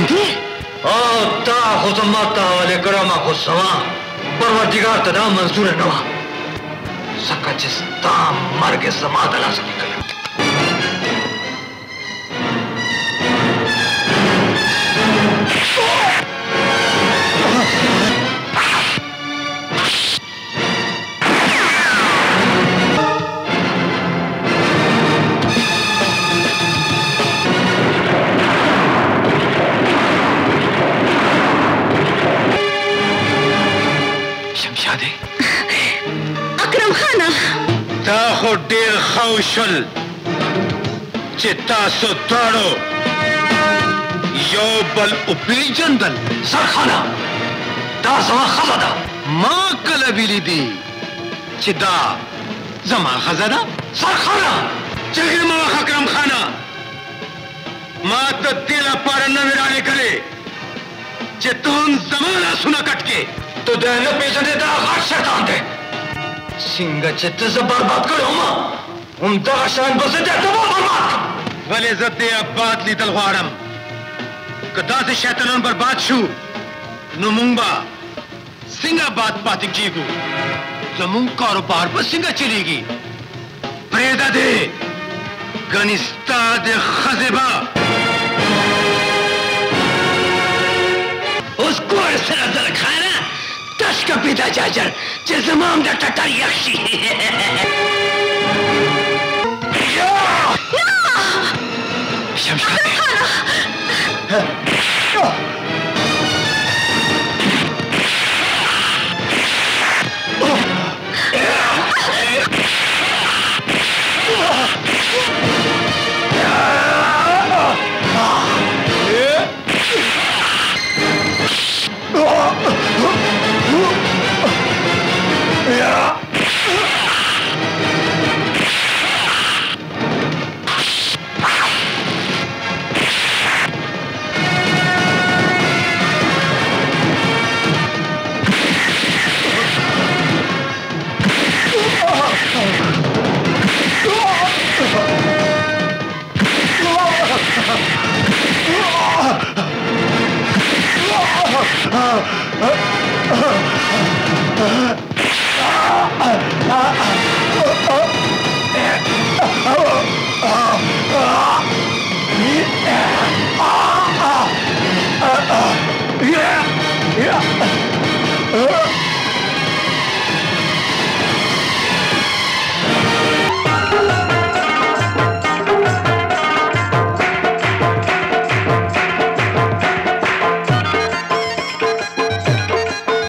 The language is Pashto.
دي؟ تا خصمات حواله کړه ما خو سوا پروردګار ته دا منظور نه و ځکه چې ستا مرګ زما د لاسه لیکلی اکرم خانه تا خو ډېر ښه وشول چې تاسو دواړو یو بل وپېژندل. سرخانه دا زما ښځه ده. ما کله ویلي چې دا زما ښځه ده؟ سرخانه چغې مه وهه اکرم خانه. ما د دې لپاره نه وې رالېږلې چې ته هم زما لاسونه کټ کړې. تو د نه پېژنې دا غټ شیطان دی. څنګه چې ته زه برباد کړی وم همدغه شان به زه دې ته برباد کړم. ولې زه دې آباد لیدل غواړم. که داسې شیطانان برباد شو نو موږ به څنګه آباد پاتې کېږو؟ زموږ کاروبار به څنګه چلېږي؟ پرېږده دې ګنې ستا د ښځې به اوس ګوره سره زلک خانه تش کپې دا جاجر چې زما هم د ټټر یخ شي. شمشاد